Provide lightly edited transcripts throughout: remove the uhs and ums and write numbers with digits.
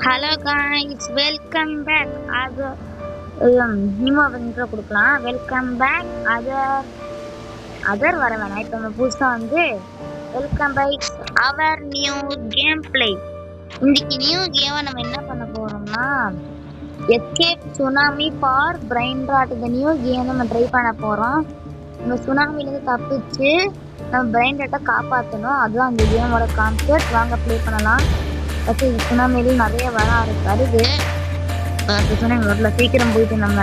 Hello guys, welcome back. அது new அவெஞ்சரை கொடுக்கலாம். Welcome back. அதர் வர வேணாம். இப்போ நம்ம புதுசாக வந்து welcome back our new game play. இன்னைக்கு நியூ கேமை நம்ம என்ன பண்ண போகிறோம்னா escape tsunami for brain rot. இந்த நியூ கேம் நம்ம ட்ரை பண்ண போகிறோம். நம்ம சுனாமிலேருந்து தப்பிச்சு நம்ம பிரைன் ராட்டை காப்பாற்றணும். அதுதான் அந்த கேமோட கான்செப்ட். வாங்க ப்ளே பண்ணலாம். ஃபஸ்ட்டு சுனாமியில் நிறைய வருது. சுனாமி வரல, சீக்கிரம் போயிட்டு நம்ம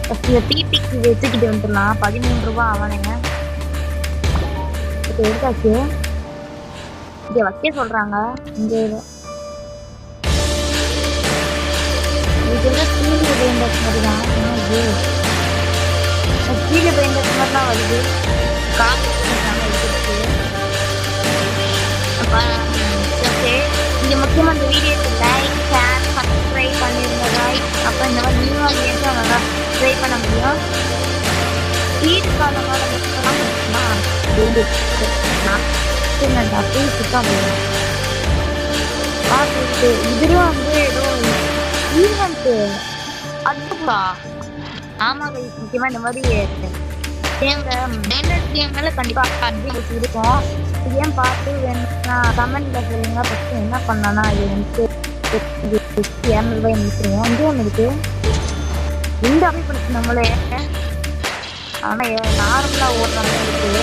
ஃபஸ்ட்டு டிபிக்கு வச்சுக்கிட்டு வந்துடலாம். 13 ரூபா ஆவானுங்க. இப்போ எடுத்தாச்சு. இங்கே வைக்க சொல்கிறாங்க. இங்கே இதுக்கு ஸ்பீடு பெயிண்டர்ஸ் மாதிரி தான். ஸ்பீடு பெயிண்டர்ஸ் மாதிரிலாம் வருது. காசு எடுத்துருக்கு. இங்கே முக்கியமாக இந்த வீடியோக்கு லைக், ஷேர், சப்ஸ்கிரைப் பண்ணிருங்க ரைட். அப்போ இந்த மாதிரி நியூவாக கேம்ஸ் நல்லா ட்ரை பண்ண முடியும். வீடு காலமாக பார்த்துட்டு இதுவும் வந்து ஏதோ ஈவெண்ட்டு அதுப்பா. ஆமாம், முக்கியமாக இந்த மாதிரி கேம்னால கண்டிப்பாக அட்வான்ஸ் இருக்கும். கேம் பார்த்து வேணும்னா கமெண்ட்ல சொல்லுங்க. ஃபஸ்ட்டு என்ன பண்ணனா இது வந்து 200 ரூபாய் முடிச்சிருவோம். இங்கே ஒன்று இருக்கு. இந்த அப்படி படிச்சு நம்மளே ஆனால் நார்மலாக ஓடுற மாதிரி இருக்குது.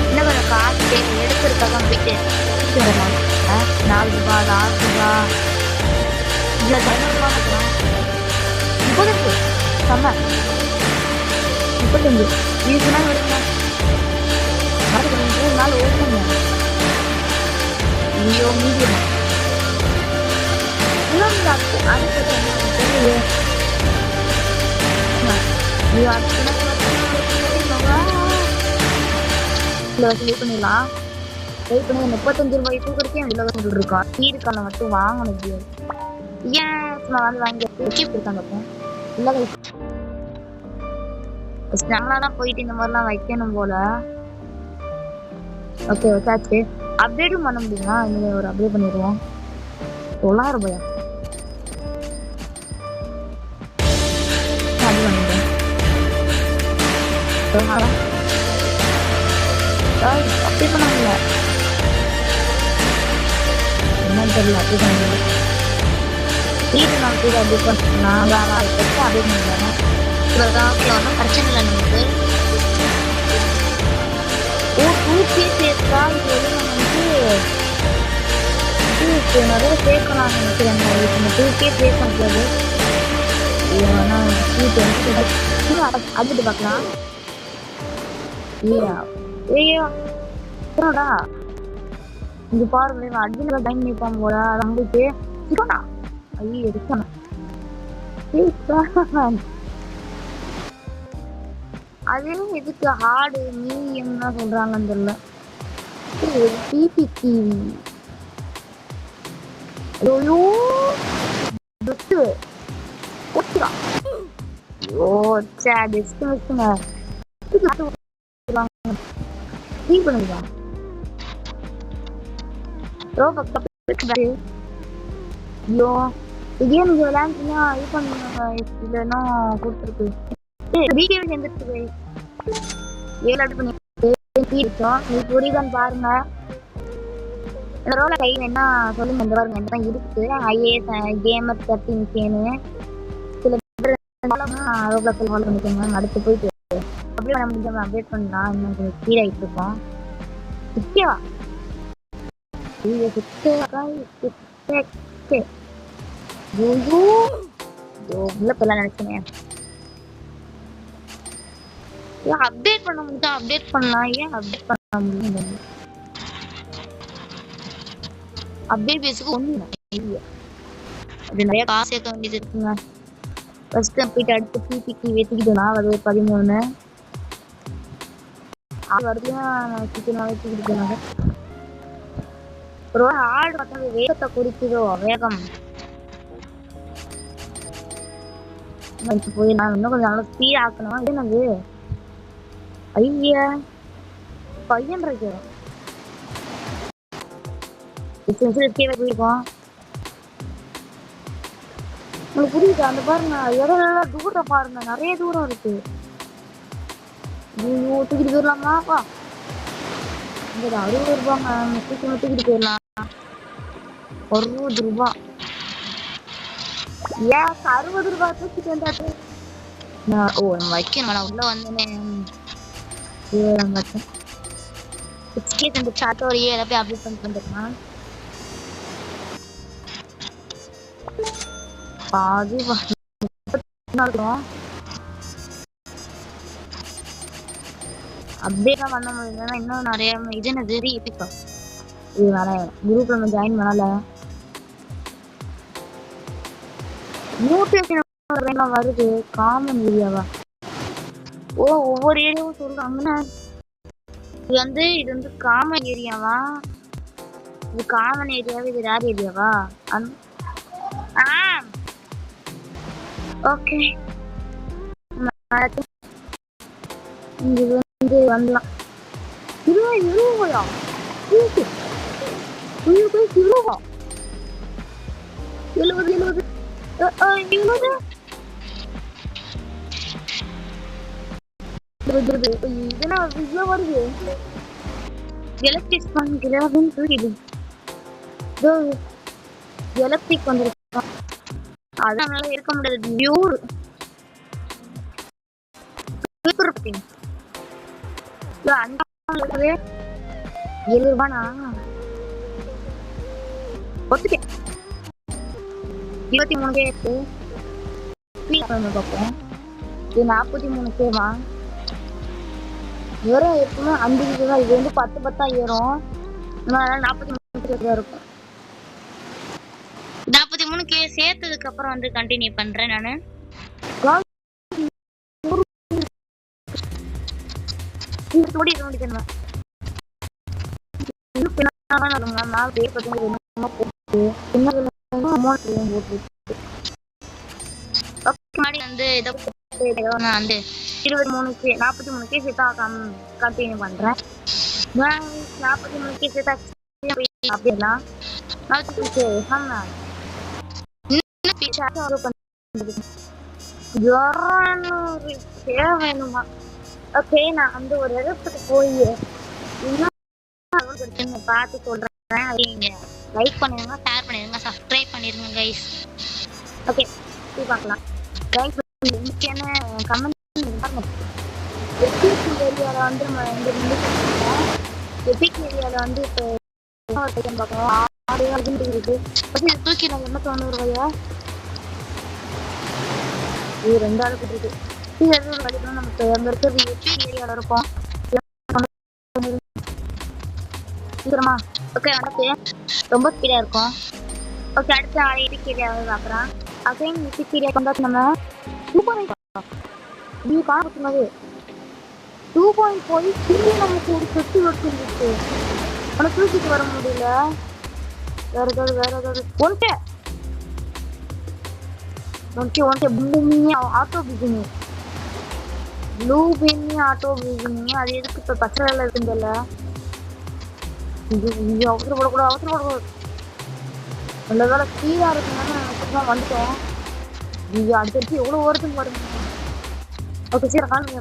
இன்னும் கொஞ்சம் காசு எடுக்கிறதுக்காக போயிட்டு 4 ரூபா 6 ரூபா இதில் 500 ரூபா கொடுக்குறோம். 30 செம்ம 35 இதுக்குன்னா எடுங்க. 3 நாள் ஓடுங்க. ஐயோ மீடியம் பண்ணிடலாம். வெயிட் பண்ணி 35 ரூபாய் தூக்கிறதுக்கு என் விலை இருக்கா. சீருக்கான மட்டும் வாங்க முடியாது. ஏன் நான் வந்து வாங்கி இருக்காங்க. இல்லை நம்மளாதான் போயிட்டு இந்த மாதிரிலாம் வைக்கணும் போல. ஓகே வச்சாச்சு. அப்டேட்டும் பண்ண முடியுமா? இங்கே ஒரு அப்டேட் பண்ணிடுவோம். 900 ரூபாயா? அது பண்ணிடுறேன். அப்டேட் பண்ண முடியல. என்னன்னு தெரியல. அப்டேட் பண்ண முடியல. வீட்டு நான் கூட அப்டேட் பண்ணலாம். அப்டேட் பண்ணிடுறேன். ஒன்றும் பிரச்சனை இல்லை நமக்கு. சேர்த்தா இது வந்து நிறைய சேர்க்கலாம் நினைக்கிறேன். இந்த 2K பே பண்ணுறது அதுட்டு பார்க்கலாம். ஏடா இங்க பாருங்க, அர்ஜுன டைம் நிற்பான் போல. நம்மளுக்கு ஐயோ எடுக்கணும். அது எதுக்கு ஹார்டு மீடியம்னா சொல்றாங்கன்னு தெரியல. டிபிக்கு விளையாண்டுனா இது பண்ணுங்க. இல்லைன்னா கொடுத்துருக்கு. வீடியோ சேர்ந்துருக்கு. 7 பண்ணி நீ புரியுதான்னு பாருங்க. ரோல கை என்ன சொல்லுங்க. இந்த பாருங்க என்ன இருக்கு. IAS கேமர் 13Kன்னு சில ரோப்ளாக்ல ஹால் பண்ணிக்கோங்க. அடுத்து போயிட்டு அப்படியே பண்ண முடிஞ்ச அப்டேட் பண்ணலாம். இன்னும் கொஞ்சம் ஸ்பீட் ஆகிட்டு இருக்கோம். சிக்கேவா நினைச்சேன். அப்டேட் பண்ண முடிஞ்சா அப்டேட் பண்ணலாம். ஏன் அப்டேட் பண்ண முடியும்? அப்டேட் பேஸுக்கு ஒன்றும் அப்படி நிறைய காசு சேர்க்க வேண்டியது இருக்குங்க. ஃபர்ஸ்ட் போயிட்டு அடுத்து பிபிக்கு வச்சுக்கிட்டோம்னா அது 13 வருதையும் சீக்கிரமாக வச்சுக்கிட்டு ஒரு ஆடு பார்த்தா வேகத்தை குறிக்குதோ. வேகம் போய் நான் இன்னும் கொஞ்சம் நல்லா ஸ்பீட் ஆக்கணும். என்னது ஐயா 500 போயிருக்கோம். உங்களுக்கு புரியுது அந்த பாருங்க இடம் தூரம் பாருங்க நிறைய தூரம் இருக்கு. ஐயோ தூக்கிட்டு போயிடலாமாப்பா? இங்க 60 ரூபாங்க தூக்கிட்டு போயிடலாம். 60 ரூபாய் ஏன் 60 ரூபாய் தூக்கிட்டு வந்தாச்சு. ஓ வைக்கணும் நான் உள்ள வந்தேன். இந்த சாட்டோரியே எல்லாத்தையும் அப்டேட் பண்ணிட்டு வந்துருக்கான். பாதி இருக்கும் அப்டேட் பண்ண முடியலன்னா இன்னும் நிறைய இது என்ன வெரி எபிக்கா இது வேற குரூப்ல நம்ம ஜாயின் பண்ணல. நோட்டிஃபிகேஷன் வருது காமன் ஏரியாவா? ஓ ஒவ்வொரு ஏரியாவும் சொல்றாங்கன்னா இது வந்து காமன் ஏரியாவா? இது காமன் ஏரியாவா இது ரேர் ஏரியாவா? ஓகே இங்க வந்து வரலாம். 20 ரூபாயா? 70 இதனா இவ்வளோ வருது. எலக்ட்ரிக் பண்ணுறதுன்னு புரியுது. எலக்ட்ரிக் வந்துருக்கான் அதனால இருக்க முடியாது. பியூர் 7 ரூபானா ஒத்துக்கேன். 23 இருக்கு பார்ப்போம். இது 43 வெறும் எப்பவுமே 5 தான். இது வந்து 10 ஏறும். 43 இருக்கும். 43 சேர்த்ததுக்கு அப்புறம் வந்து கண்டினியூ பண்றேன் நானு. நான் வந்து 43 சேர்த்தா கண்டினியூ பண்றேன். 43 சேர்த்தா அப்படிலாம் வேணுமா? ஓகே நான் வந்து ஒரு இடத்துக்கு போய் இன்னும் பார்த்து சொல்றேன். நீங்க லைக் பண்ணிருங்க, ஷேர் பண்ணிருங்க, சப்ஸ்கிரைப் பண்ணிருங்க கைஸ். ஓகே பார்க்கலாம். கைஸ் முக்கியமான கமெண்ட் எபிக் ஏரியால வந்து எபிக் ஏரியால வந்து இப்போ பார்க்கலாம். 6 இருக்கு. தூக்கி நான் 90 ரூபாயா? இது 2 ஆளுக்கு இருக்கு. நமக்கு அங்க இருக்கிறது எபிக் ஏரியால இருக்கும். சீக்கிரமா ஓகே வந்து ரொம்ப ஸ்பீடா இருக்கும். ஓகே அடுத்த எபிக் ஏரியாவை பார்க்குறேன். அகைன் எபிக் ஏரியா வந்தாச்சு. நம்ம 2.5 காணப்படுத்துனது 2.5 போய் திரும்பி நமக்கு ஒரு சொட்டு வச்சுருக்கு. ஆனால் தூக்கிட்டு வர முடியல. வேற ஏதாவது ஒன்ட்டே ஆட்டோ பிசினஸ் ப்ளூ பென்னி ஆட்டோ பிசினஸ் அது எதுக்கு இப்போ பச்சை வேலை இருக்குன்னு அவசரப்படக்கூடாது. நல்ல வேலை ஸ்பீடாக இருக்குன்னு தான் வந்துட்டோம். ஐயோ அடுத்தடுத்து எவ்வளோ வருதுன்னு பாருங்க. ஓகே சரி காலம்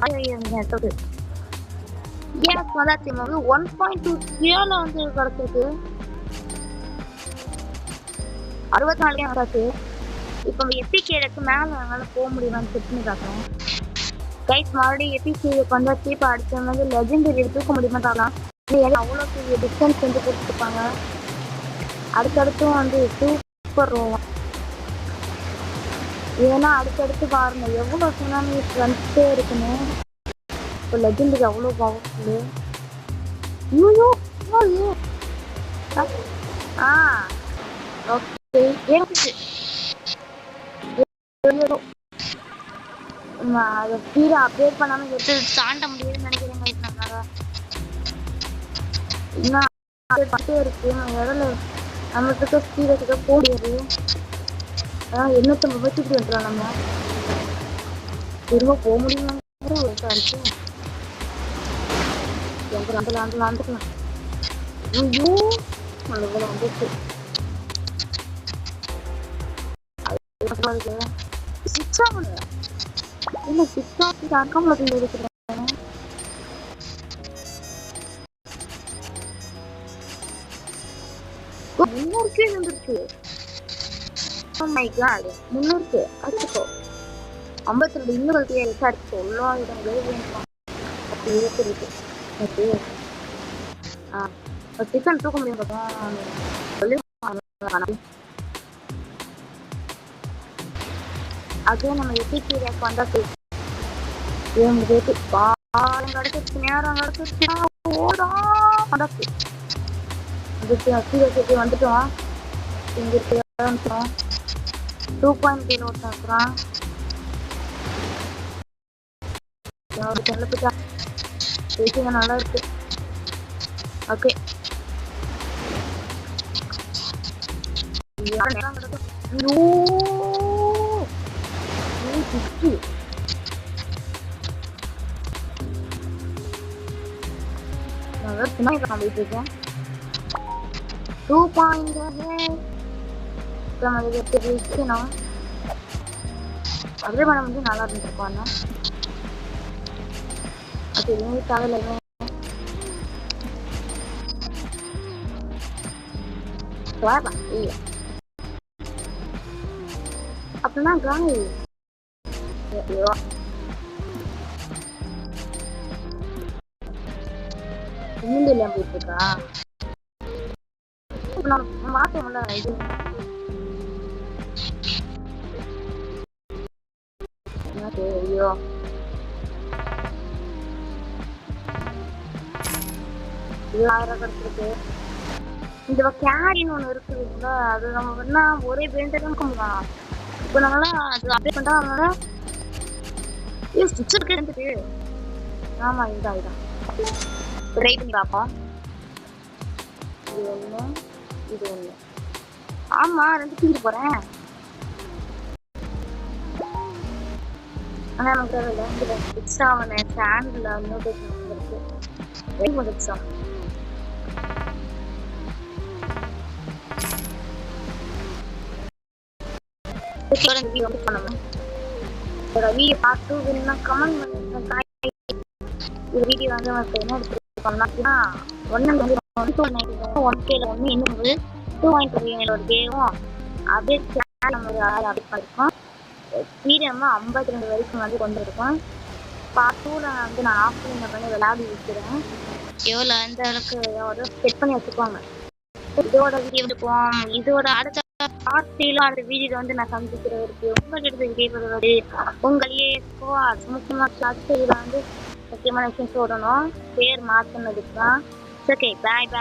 எனக்கு வந்தாச்சு. 1.2 ஸ்பியர்ல வந்து கிடச்சிருக்கு. 64 வந்தாச்சு. இப்போ எபிக் ஏரியாக்கு மேலே என்னால் போக முடியுமான்னு செக் பண்ணி பார்க்குறேன். கைஸ் மறுபடியும் எபிக் ஏரியாக்கு வந்தாச்சு. இப்போ அடுத்த வந்து லெஜெண்டரி தூக்க முடியுமா தரலாம். அவ்வளோ பெரிய டிஸ்டன்ஸ் வந்து கொடுத்துருப்பாங்க. அடுத்தடுத்தும் வந்து சூப்பர் ரோவா. ஏன்னா அடுத்தடுத்து பாருங்க எவ்வளோ சுனாமிஸ் வந்துட்டே இருக்குன்னு. இப்போ லெஜெண்டரி அவ்வளோ பவர்ஃபுல்லு. ஓகே அதை ஸ்பீடை அப்டேட் பண்ணாமல் எடுத்து தாண்ட முடியுதுன்னு நினைக்கிறேன். நம்மளால இன்னும் அப்டேட் பண்ணிட்டே இருக்கு. இடத்துல நம்மளுக்கு ஸ்பீடை கிட்ட போக முடியாது. அதான் 850 வச்சுட்டு வந்துடலாம். நம்ம திரும்ப போக முடியுமாங்கிற ஒரு இருக்கு. வந்துக்கலாம். ஐயோ நல்ல வந்துச்சு. வருது 6 ஆகுது இல்ல 6 ஆகுது அக்கௌண்ட்ல இருக்கிறேன் முன்னூறுக்கே வந்துருச்சு oh my god முன்னூறுக்கு அடிச்சுக்கோ 52 இன்னொரு அடிச்சுக்கோ உள்ளாயிரம் வேணும் அப்படி இருக்குது ஓகே சிக்கன் தூக்க முடியும் அதே நம்ம எட்டிக்கு வந்தா பாலம் கிடைச்சிருச்சு நேரம் கிடைச்சிருச்சு ஓடா நடக்கு வந்துட்டோம் இங்க 2.0 ஓட்டுறான் நல்லா இருக்கு ஓகே போயிட்டு இருக்கேன் 2.0 அதே பண்ண வந்து நல்லா இருந்துருப்பாங்க ஓகே தேவையில்லை அப்படின்னா காய் ஹிந்தில போயிட்டு இருக்கா மாட்டேன்ல இது ஐயோ ஆயிரம் கிடைச்சிருக்கு இந்த கேரின்னு ஒண்ணு இருக்குதுங்களா அது நம்ம வேணா ஒரே பேண்ட் தான் பண்ணலாம் இப்போ நம்மளாம் அது அப்ளை பண்ணா அதனால ஸ்டிச் இருக்கு ஆமா இதுதான் ட்ரை பண்ணி பார்ப்போம் இது ஒண்ணு ஆமா 2 தூக்கிட்டு போறேன் ஆனா நமக்கு தேவையில்லை எக்ஸ்ட்ரா அவனை ஸ்டாண்ட்ல நோட்டிஃபிகேஷன் இருக்கு வெயிட் எக்ஸ்ட்ரா வீடியோ பார்த்து வேணும்னா கமெண்ட் பண்ணுங்க வீடியோ வந்து நமக்கு என்ன எடுத்துருக்கோம்னா 1K இன்னும் 2.3 ஒரு கேவும் அப்படியே நம்ம அப்டேட் பண்ணிருக்கோம் ஸ்பீட் 52 வரைக்கும் வந்து கொண்டு இருக்கோம் பார்ட் 2ல வந்து நான் ஆஃப்லைன்ல பண்ணி விளையாடி வச்சுக்கிறேன் எவ்வளோ அந்த அளவுக்கு செட் பண்ணி வச்சுக்கோங்க இதோட வீடியோ எடுப்போம் இதோட அடுத்த பார்ட் 3ல அந்த வீடியோ வந்து நான் சந்திக்கிறவருக்கு உங்ககிட்ட விடைபெறுவது உங்களையே முக்கியமாக சர்ச்சையில் வந்து முக்கியமான விஷயம் சொல்லணும் பேர் மாற்றினதுக்கு தான் ஓகே பாய்